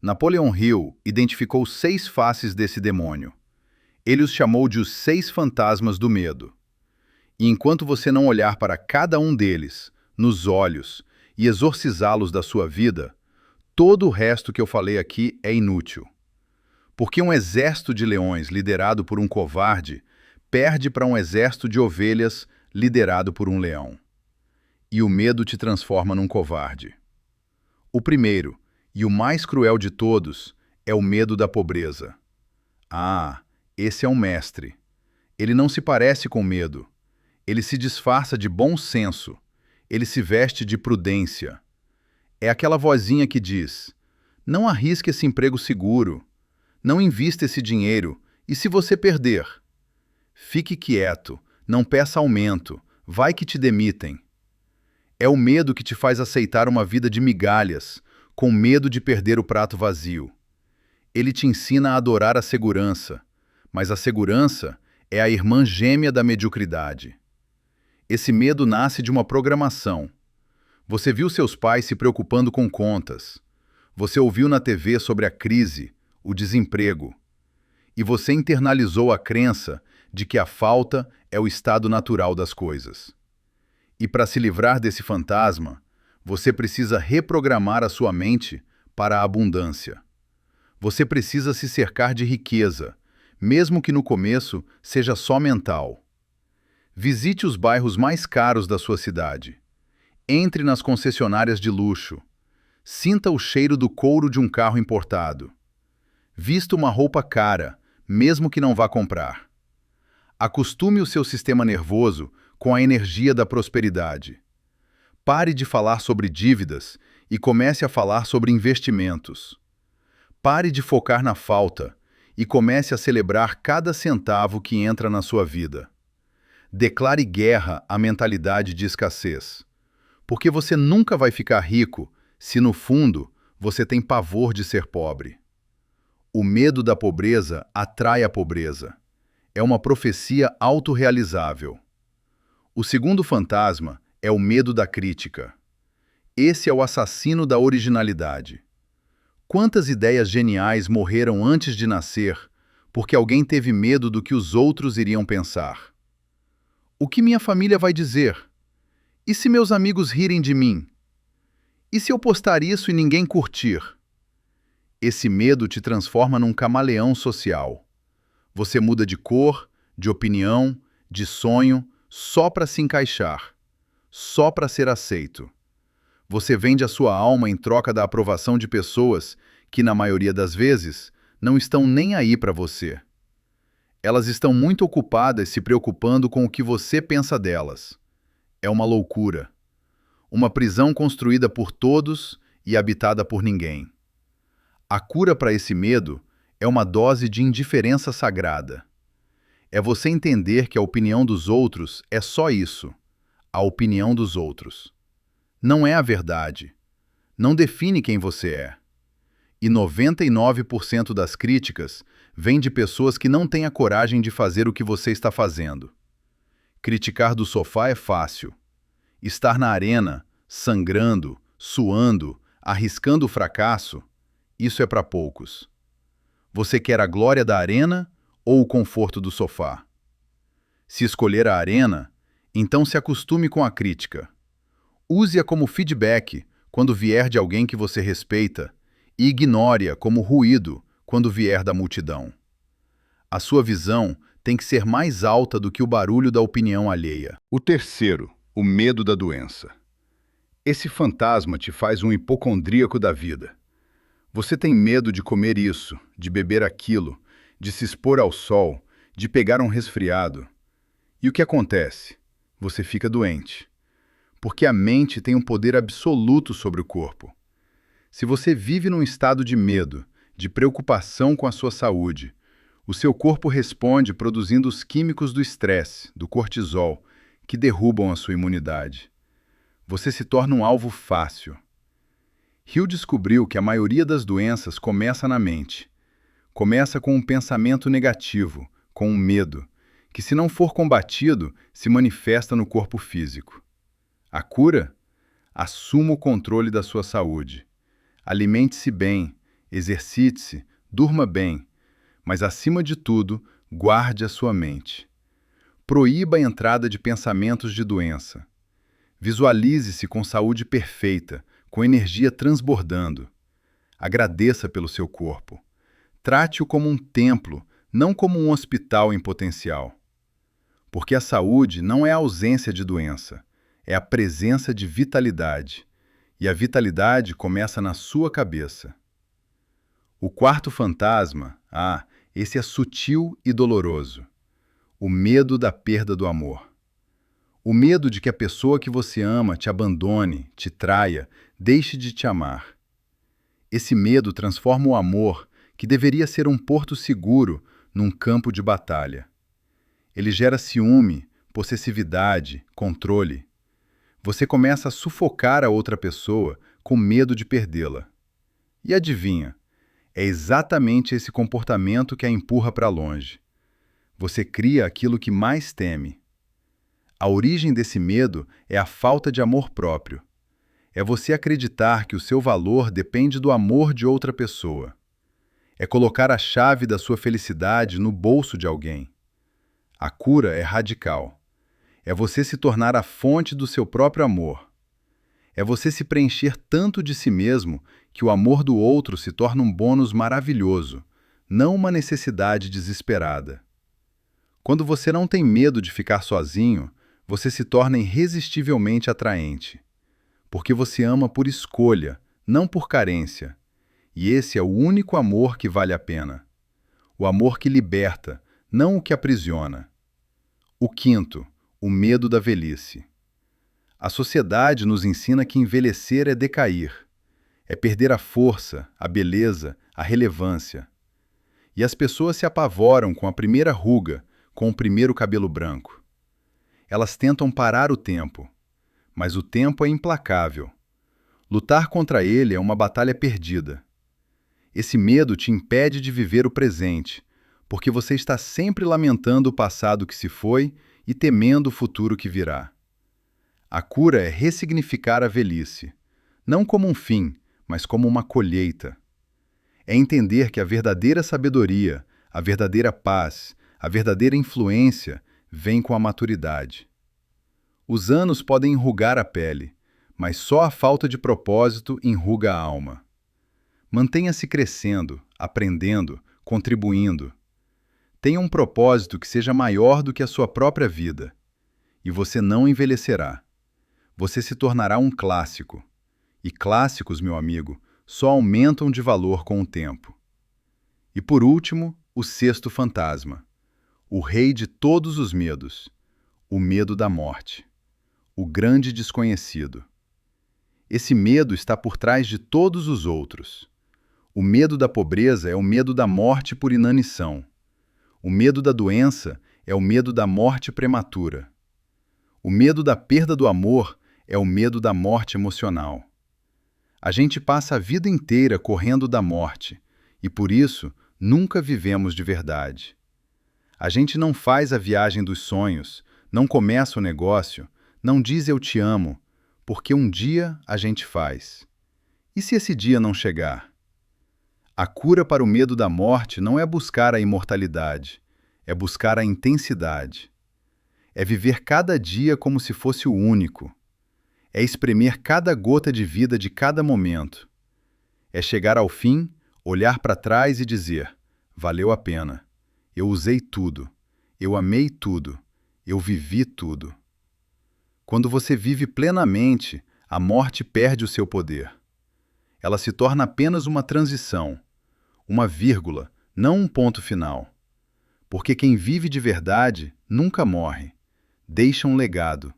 Napoleon Hill identificou 6 faces desse demônio. Ele os chamou de os 6 fantasmas do medo. E enquanto você não olhar para cada um deles, nos olhos, e exorcizá-los da sua vida, todo o resto que eu falei aqui é inútil. Porque um exército de leões liderado por um covarde perde para um exército de ovelhas liderado por um leão. E o medo te transforma num covarde. O primeiro, e o mais cruel de todos, é o medo da pobreza. Ah, esse é um mestre. Ele não se parece com medo. Ele se disfarça de bom senso. Ele se veste de prudência. É aquela vozinha que diz: não arrisque esse emprego seguro. Não invista esse dinheiro. E se você perder? Fique quieto. Não peça aumento. Vai que te demitem. É o medo que te faz aceitar uma vida de migalhas, com medo de perder o prato vazio. Ele te ensina a adorar a segurança, mas a segurança é a irmã gêmea da mediocridade. Esse medo nasce de uma programação. Você viu seus pais se preocupando com contas. Você ouviu na TV sobre a crise, o desemprego. E você internalizou a crença de que a falta é o estado natural das coisas. E para se livrar desse fantasma, você precisa reprogramar a sua mente para a abundância. Você precisa se cercar de riqueza, mesmo que no começo seja só mental. Visite os bairros mais caros da sua cidade. Entre nas concessionárias de luxo. Sinta o cheiro do couro de um carro importado. Vista uma roupa cara, mesmo que não vá comprar. Acostume o seu sistema nervoso com a energia da prosperidade. Pare de falar sobre dívidas e comece a falar sobre investimentos. Pare de focar na falta e comece a celebrar cada centavo que entra na sua vida. Declare guerra à mentalidade de escassez, porque você nunca vai ficar rico se, no fundo, você tem pavor de ser pobre. O medo da pobreza atrai a pobreza. É uma profecia autorrealizável. O segundo fantasma é o medo da crítica. Esse é o assassino da originalidade. Quantas ideias geniais morreram antes de nascer porque alguém teve medo do que os outros iriam pensar? O que minha família vai dizer? E se meus amigos rirem de mim? E se eu postar isso e ninguém curtir? Esse medo te transforma num camaleão social. Você muda de cor, de opinião, de sonho, só para se encaixar, só para ser aceito. Você vende a sua alma em troca da aprovação de pessoas que, na maioria das vezes, não estão nem aí para você. Elas estão muito ocupadas se preocupando com o que você pensa delas. É uma loucura. Uma prisão construída por todos e habitada por ninguém. A cura para esse medo é uma dose de indiferença sagrada. É você entender que a opinião dos outros é só isso, a opinião dos outros. Não é a verdade. Não define quem você é. E 99% das críticas vêm de pessoas que não têm a coragem de fazer o que você está fazendo. Criticar do sofá é fácil. Estar na arena, sangrando, suando, arriscando o fracasso, isso é para poucos. Você quer a glória da arena ou o conforto do sofá? Se escolher a arena, então se acostume com a crítica. Use-a como feedback quando vier de alguém que você respeita e ignore-a como ruído quando vier da multidão. A sua visão tem que ser mais alta do que o barulho da opinião alheia. O terceiro, o medo da doença. Esse fantasma te faz um hipocondríaco da vida. Você tem medo de comer isso, de beber aquilo, de se expor ao sol, de pegar um resfriado. E o que acontece? Você fica doente. Porque a mente tem um poder absoluto sobre o corpo. Se você vive num estado de medo, de preocupação com a sua saúde, o seu corpo responde produzindo os químicos do estresse, do cortisol, que derrubam a sua imunidade. Você se torna um alvo fácil. Hill descobriu que a maioria das doenças começa na mente. Começa com um pensamento negativo, com um medo, que se não for combatido, se manifesta no corpo físico. A cura? Assuma o controle da sua saúde. Alimente-se bem, exercite-se, durma bem, mas acima de tudo, guarde a sua mente. Proíba a entrada de pensamentos de doença. Visualize-se com saúde perfeita, com energia transbordando. Agradeça pelo seu corpo. Trate-o como um templo, não como um hospital em potencial. Porque a saúde não é a ausência de doença, é a presença de vitalidade. E a vitalidade começa na sua cabeça. O quarto fantasma, esse é sutil e doloroso. O medo da perda do amor. O medo de que a pessoa que você ama te abandone, te traia, deixe de te amar. Esse medo transforma o amor, que deveria ser um porto seguro, num campo de batalha. Ele gera ciúme, possessividade, controle. Você começa a sufocar a outra pessoa com medo de perdê-la. E adivinha? É exatamente esse comportamento que a empurra para longe. Você cria aquilo que mais teme. A origem desse medo é a falta de amor próprio. É você acreditar que o seu valor depende do amor de outra pessoa. É colocar a chave da sua felicidade no bolso de alguém. A cura é radical. É você se tornar a fonte do seu próprio amor. É você se preencher tanto de si mesmo que o amor do outro se torna um bônus maravilhoso, não uma necessidade desesperada. Quando você não tem medo de ficar sozinho, você se torna irresistivelmente atraente. Porque você ama por escolha, não por carência. E esse é o único amor que vale a pena. O amor que liberta, não o que aprisiona. O quinto, o medo da velhice. A sociedade nos ensina que envelhecer é decair, é perder a força, a beleza, a relevância. E as pessoas se apavoram com a primeira ruga, com o primeiro cabelo branco. Elas tentam parar o tempo, mas o tempo é implacável. Lutar contra ele é uma batalha perdida. Esse medo te impede de viver o presente, porque você está sempre lamentando o passado que se foi e temendo o futuro que virá. A cura é ressignificar a velhice, não como um fim, mas como uma colheita. É entender que a verdadeira sabedoria, a verdadeira paz, a verdadeira influência vem com a maturidade. Os anos podem enrugar a pele, mas só a falta de propósito enruga a alma. Mantenha-se crescendo, aprendendo, contribuindo. Tenha um propósito que seja maior do que a sua própria vida. E você não envelhecerá. Você se tornará um clássico. E clássicos, meu amigo, só aumentam de valor com o tempo. E por último, o sexto fantasma. O rei de todos os medos. O medo da morte. O grande desconhecido. Esse medo está por trás de todos os outros. O medo da pobreza é o medo da morte por inanição. O medo da doença é o medo da morte prematura. O medo da perda do amor é o medo da morte emocional. A gente passa a vida inteira correndo da morte e, por isso, nunca vivemos de verdade. A gente não faz a viagem dos sonhos, não começa o negócio, não diz eu te amo, porque um dia a gente faz. E se esse dia não chegar? A cura para o medo da morte não é buscar a imortalidade, é buscar a intensidade. É viver cada dia como se fosse o único. É espremer cada gota de vida de cada momento. É chegar ao fim, olhar para trás e dizer: valeu a pena. Eu usei tudo. Eu amei tudo. Eu vivi tudo. Quando você vive plenamente, a morte perde o seu poder. Ela se torna apenas uma transição, uma vírgula, não um ponto final. Porque quem vive de verdade nunca morre. Deixa um legado,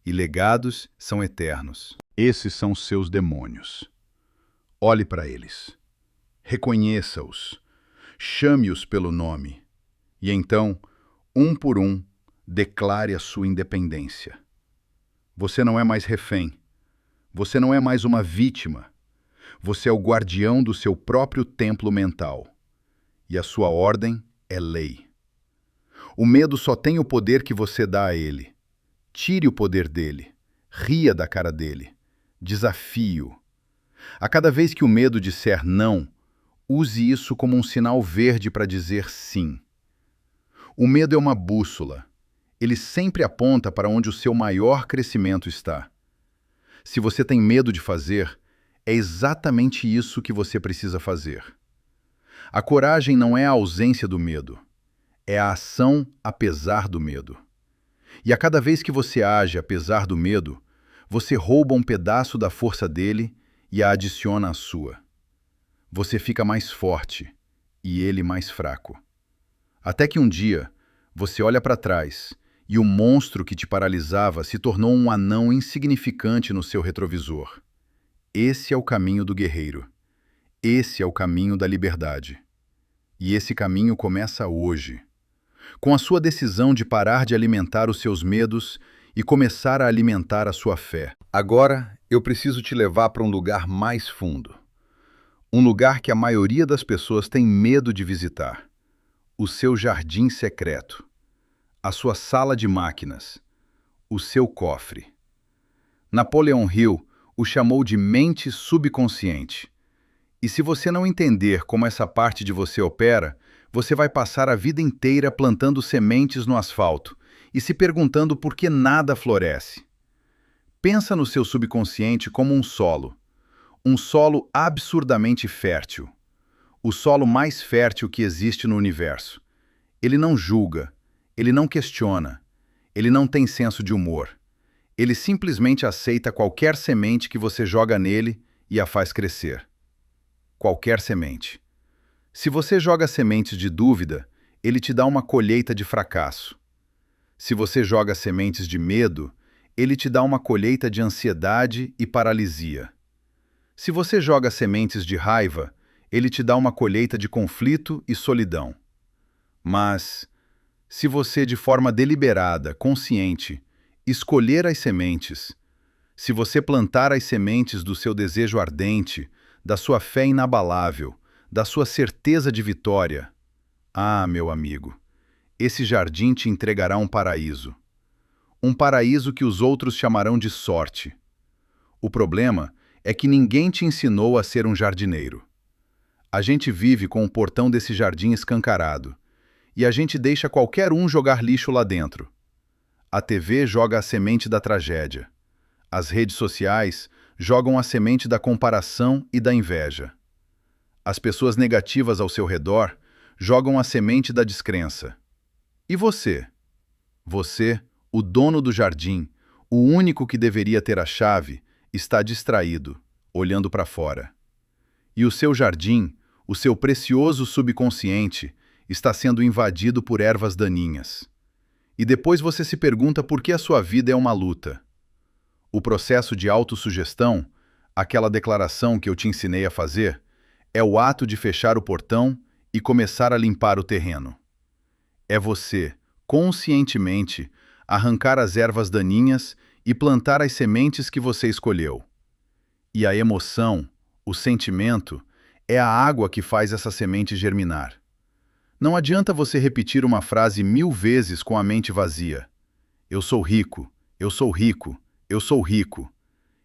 e legados são eternos. Esses são os seus demônios. Olhe para eles. Reconheça-os. Chame-os pelo nome. E então, um por um, declare a sua independência. Você não é mais refém. Você não é mais uma vítima. Você é o guardião do seu próprio templo mental. E a sua ordem é lei. O medo só tem o poder que você dá a ele. Tire o poder dele. Ria da cara dele. Desafie-o. A cada vez que o medo disser não, use isso como um sinal verde para dizer sim. O medo é uma bússola. Ele sempre aponta para onde o seu maior crescimento está. Se você tem medo de fazer, é exatamente isso que você precisa fazer. A coragem não é a ausência do medo. É a ação apesar do medo. E a cada vez que você age apesar do medo, você rouba um pedaço da força dele e a adiciona à sua. Você fica mais forte e ele mais fraco. Até que um dia, você olha para trás e o monstro que te paralisava se tornou um anão insignificante no seu retrovisor. Esse é o caminho do guerreiro. Esse é o caminho da liberdade. E esse caminho começa hoje. Com a sua decisão de parar de alimentar os seus medos e começar a alimentar a sua fé. Agora, eu preciso te levar para um lugar mais fundo. Um lugar que a maioria das pessoas tem medo de visitar. O seu jardim secreto. A sua sala de máquinas. O seu cofre. Napoleon Hill o chamou de mente subconsciente. E se você não entender como essa parte de você opera, você vai passar a vida inteira plantando sementes no asfalto e se perguntando por que nada floresce. Pensa no seu subconsciente como um solo absurdamente fértil. O solo mais fértil que existe no universo. Ele não julga, ele não questiona, ele não tem senso de humor. Ele simplesmente aceita qualquer semente que você joga nele e a faz crescer. Qualquer semente. Se você joga sementes de dúvida, ele te dá uma colheita de fracasso. Se você joga sementes de medo, ele te dá uma colheita de ansiedade e paralisia. Se você joga sementes de raiva, ele te dá uma colheita de conflito e solidão. Mas, se você, de forma deliberada, consciente, escolher as sementes, se você plantar as sementes do seu desejo ardente, da sua fé inabalável, da sua certeza de vitória, meu amigo, esse jardim te entregará um paraíso. Um paraíso que os outros chamarão de sorte. O problema é que ninguém te ensinou a ser um jardineiro. A gente vive com o portão desse jardim escancarado, e a gente deixa qualquer um jogar lixo lá dentro. A TV joga a semente da tragédia. As redes sociais jogam a semente da comparação e da inveja. As pessoas negativas ao seu redor jogam a semente da descrença. E você? Você, o dono do jardim, o único que deveria ter a chave, está distraído, olhando para fora. E o seu jardim, o seu precioso subconsciente, está sendo invadido por ervas daninhas. E depois você se pergunta por que a sua vida é uma luta. O processo de autossugestão, aquela declaração que eu te ensinei a fazer, é o ato de fechar o portão e começar a limpar o terreno. É você, conscientemente, arrancar as ervas daninhas e plantar as sementes que você escolheu. E a emoção, o sentimento, é a água que faz essa semente germinar. Não adianta você repetir uma frase 1000 vezes com a mente vazia. Eu sou rico, eu sou rico, eu sou rico.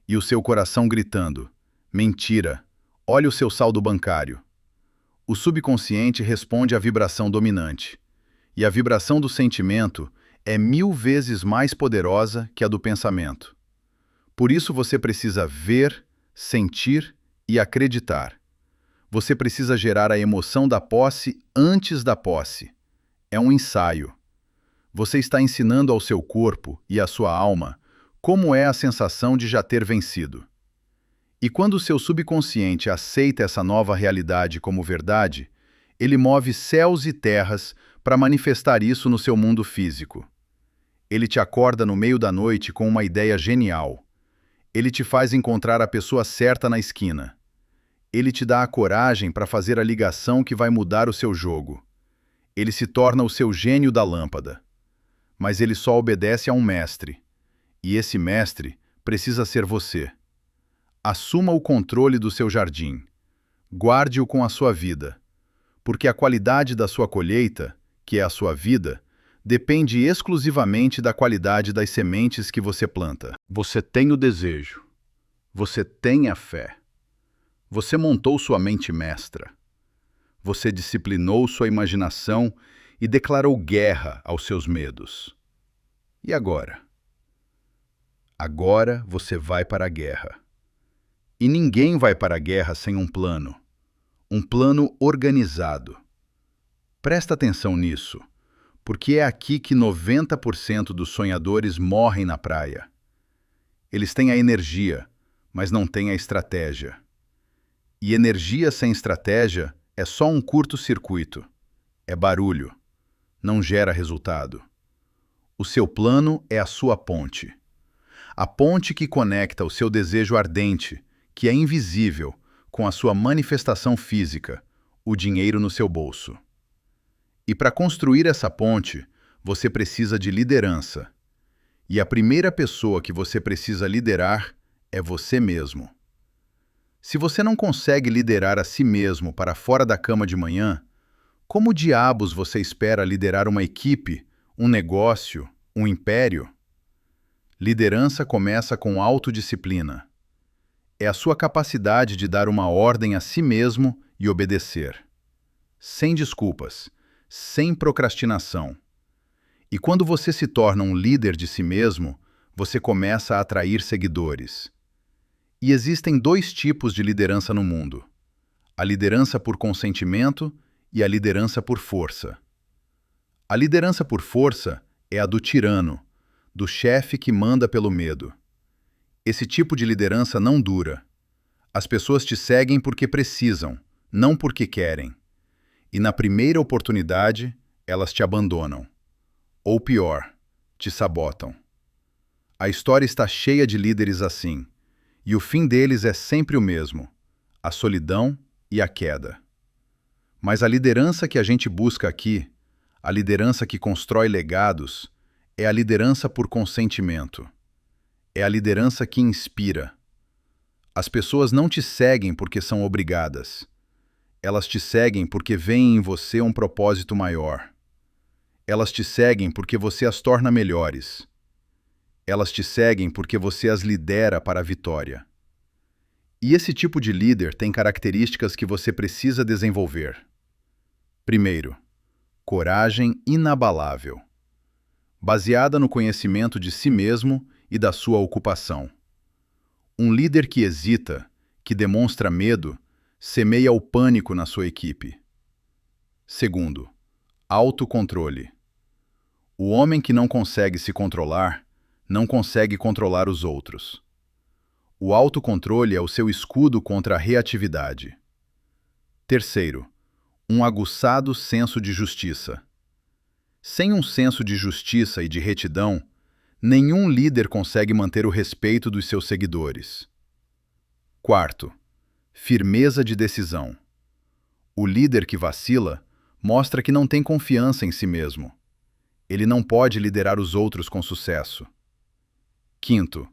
E o seu coração gritando: mentira, olha o seu saldo bancário. O subconsciente responde à vibração dominante. E a vibração do sentimento é 1000 vezes mais poderosa que a do pensamento. Por isso você precisa ver, sentir e acreditar. Você precisa gerar a emoção da posse antes da posse. É um ensaio. Você está ensinando ao seu corpo e à sua alma como é a sensação de já ter vencido. E quando o seu subconsciente aceita essa nova realidade como verdade, ele move céus e terras para manifestar isso no seu mundo físico. Ele te acorda no meio da noite com uma ideia genial. Ele te faz encontrar a pessoa certa na esquina. Ele te dá a coragem para fazer a ligação que vai mudar o seu jogo. Ele se torna o seu gênio da lâmpada. Mas ele só obedece a um mestre. E esse mestre precisa ser você. Assuma o controle do seu jardim. Guarde-o com a sua vida. Porque a qualidade da sua colheita, que é a sua vida, depende exclusivamente da qualidade das sementes que você planta. Você tem o desejo. Você tem a fé. Você montou sua mente mestra. Você disciplinou sua imaginação e declarou guerra aos seus medos. E agora? Agora você vai para a guerra. E ninguém vai para a guerra sem um plano organizado. Presta atenção nisso, porque é aqui que 90% dos sonhadores morrem na praia. Eles têm a energia, mas não têm a estratégia. E energia sem estratégia é só um curto-circuito. É barulho. Não gera resultado. O seu plano é a sua ponte. A ponte que conecta o seu desejo ardente, que é invisível, com a sua manifestação física, o dinheiro no seu bolso. E para construir essa ponte, você precisa de liderança. E a primeira pessoa que você precisa liderar é você mesmo. Se você não consegue liderar a si mesmo para fora da cama de manhã, como diabos você espera liderar uma equipe, um negócio, um império? Liderança começa com autodisciplina. É a sua capacidade de dar uma ordem a si mesmo e obedecer. Sem desculpas, sem procrastinação. E quando você se torna um líder de si mesmo, você começa a atrair seguidores. E existem 2 tipos de liderança no mundo: a liderança por consentimento e a liderança por força. A liderança por força é a do tirano, do chefe que manda pelo medo. Esse tipo de liderança não dura. As pessoas te seguem porque precisam, não porque querem. E na primeira oportunidade, elas te abandonam. Ou pior, te sabotam. A história está cheia de líderes assim. E o fim deles é sempre o mesmo: a solidão e a queda. Mas a liderança que a gente busca aqui, a liderança que constrói legados, é a liderança por consentimento. É a liderança que inspira. As pessoas não te seguem porque são obrigadas. Elas te seguem porque veem em você um propósito maior. Elas te seguem porque você as torna melhores. Elas te seguem porque você as lidera para a vitória. E esse tipo de líder tem características que você precisa desenvolver. Primeiro, coragem inabalável, baseada no conhecimento de si mesmo e da sua ocupação. Um líder que hesita, que demonstra medo, semeia o pânico na sua equipe. Segundo, autocontrole. O homem que não consegue se controlar, não consegue controlar os outros. O autocontrole é o seu escudo contra a reatividade. Terceiro, um aguçado senso de justiça. Sem um senso de justiça e de retidão, nenhum líder consegue manter o respeito dos seus seguidores. Quarto, firmeza de decisão. O líder que vacila mostra que não tem confiança em si mesmo. Ele não pode liderar os outros com sucesso. Quinto,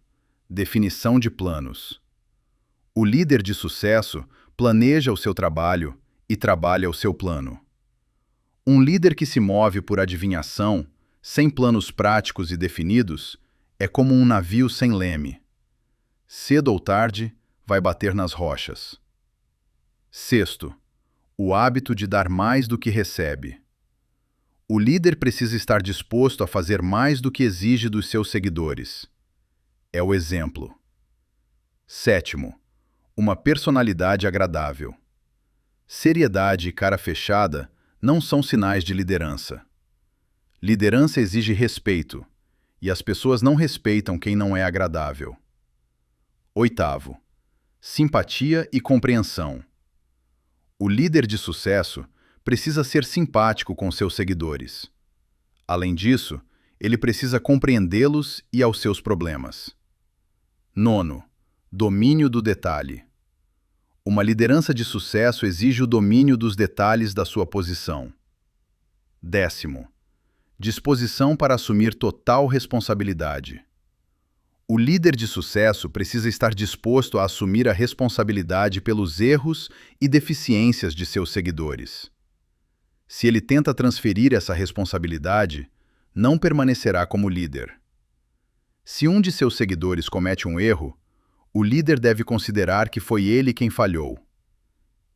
definição de planos. O líder de sucesso planeja o seu trabalho e trabalha o seu plano. Um líder que se move por adivinhação, sem planos práticos e definidos, é como um navio sem leme. Cedo ou tarde, vai bater nas rochas. Sexto, o hábito de dar mais do que recebe. O líder precisa estar disposto a fazer mais do que exige dos seus seguidores. É o exemplo. Sétimo, uma personalidade agradável. Seriedade e cara fechada não são sinais de liderança. Liderança exige respeito, e as pessoas não respeitam quem não é agradável. Oitavo, simpatia e compreensão. O líder de sucesso precisa ser simpático com seus seguidores. Além disso, ele precisa compreendê-los e aos seus problemas. Nono, domínio do detalhe. Uma liderança de sucesso exige o domínio dos detalhes da sua posição. Décimo, disposição para assumir total responsabilidade. O líder de sucesso precisa estar disposto a assumir a responsabilidade pelos erros e deficiências de seus seguidores. Se ele tenta transferir essa responsabilidade, não permanecerá como líder. Se um de seus seguidores comete um erro, o líder deve considerar que foi ele quem falhou.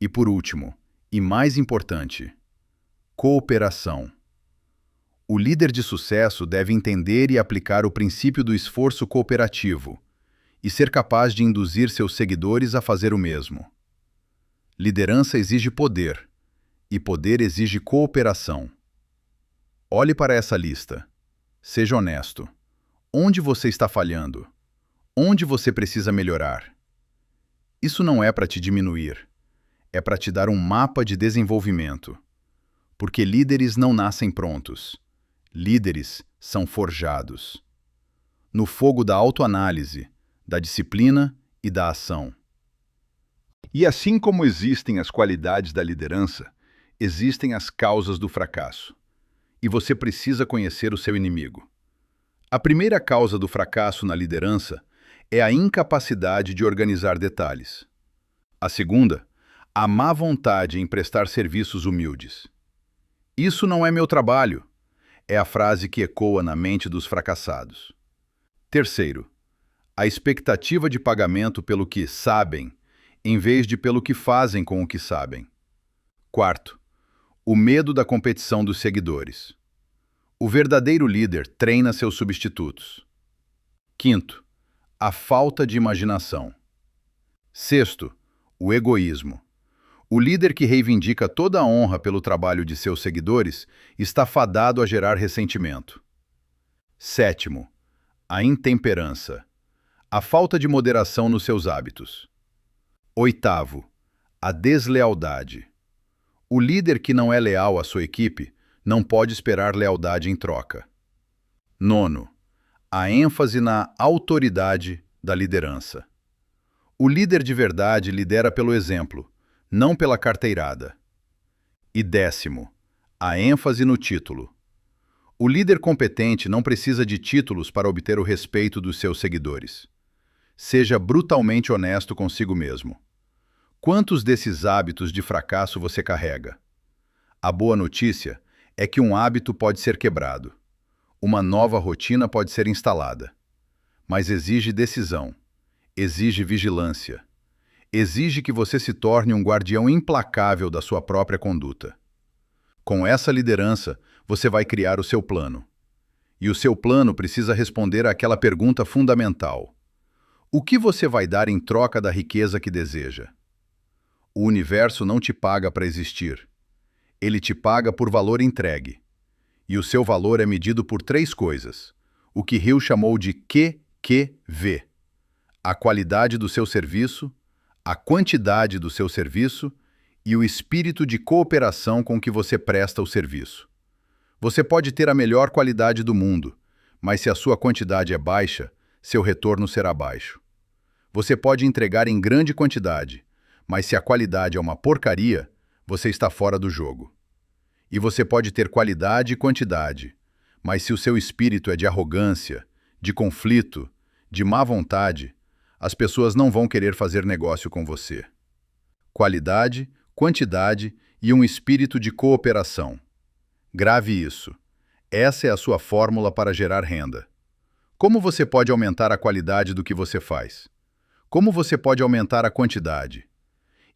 E por último, e mais importante, cooperação. O líder de sucesso deve entender e aplicar o princípio do esforço cooperativo e ser capaz de induzir seus seguidores a fazer o mesmo. Liderança exige poder, e poder exige cooperação. Olhe para essa lista. Seja honesto. Onde você está falhando? Onde você precisa melhorar? Isso não é para te diminuir. É para te dar um mapa de desenvolvimento. Porque líderes não nascem prontos. Líderes são forjados. No fogo da autoanálise, da disciplina e da ação. E assim como existem as qualidades da liderança, existem as causas do fracasso. E você precisa conhecer o seu inimigo. A primeira causa do fracasso na liderança é a incapacidade de organizar detalhes. A segunda, a má vontade em prestar serviços humildes. Isso não é meu trabalho, é a frase que ecoa na mente dos fracassados. Terceiro, a expectativa de pagamento pelo que sabem, em vez de pelo que fazem com o que sabem. Quarto, o medo da competição dos seguidores. O verdadeiro líder treina seus substitutos. Quinto, a falta de imaginação. Sexto, o egoísmo. O líder que reivindica toda a honra pelo trabalho de seus seguidores está fadado a gerar ressentimento. Sétimo, a intemperança. A falta de moderação nos seus hábitos. Oitavo, a deslealdade. O líder que não é leal à sua equipe não pode esperar lealdade em troca. Nono, a ênfase na autoridade da liderança. O líder de verdade lidera pelo exemplo, não pela carteirada. E décimo, a ênfase no título. O líder competente não precisa de títulos para obter o respeito dos seus seguidores. Seja brutalmente honesto consigo mesmo. Quantos desses hábitos de fracasso você carrega? A boa notícia é que um hábito pode ser quebrado. Uma nova rotina pode ser instalada. Mas exige decisão, exige vigilância, exige que você se torne um guardião implacável da sua própria conduta. Com essa liderança, você vai criar o seu plano. E o seu plano precisa responder àquela pergunta fundamental: o que você vai dar em troca da riqueza que deseja? O universo não te paga para existir. Ele te paga por valor entregue. E o seu valor é medido por 3 coisas, o que Hill chamou de QQV: a qualidade do seu serviço, a quantidade do seu serviço e o espírito de cooperação com que você presta o serviço. Você pode ter a melhor qualidade do mundo, mas se a sua quantidade é baixa, seu retorno será baixo. Você pode entregar em grande quantidade, mas se a qualidade é uma porcaria, você está fora do jogo. E você pode ter qualidade e quantidade, mas se o seu espírito é de arrogância, de conflito, de má vontade, as pessoas não vão querer fazer negócio com você. Qualidade, quantidade e um espírito de cooperação. Grave isso. Essa é a sua fórmula para gerar renda. Como você pode aumentar a qualidade do que você faz? Como você pode aumentar a quantidade?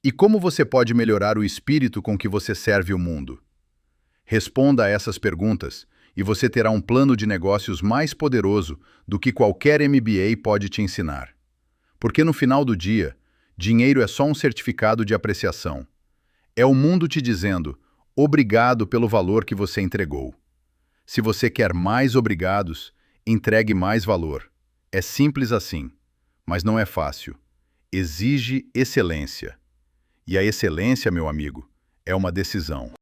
E como você pode melhorar o espírito com que você serve o mundo? Responda a essas perguntas e você terá um plano de negócios mais poderoso do que qualquer MBA pode te ensinar. Porque no final do dia, dinheiro é só um certificado de apreciação. É o mundo te dizendo, obrigado pelo valor que você entregou. Se você quer mais obrigados, entregue mais valor. É simples assim, mas não é fácil. Exige excelência. E a excelência, meu amigo, é uma decisão.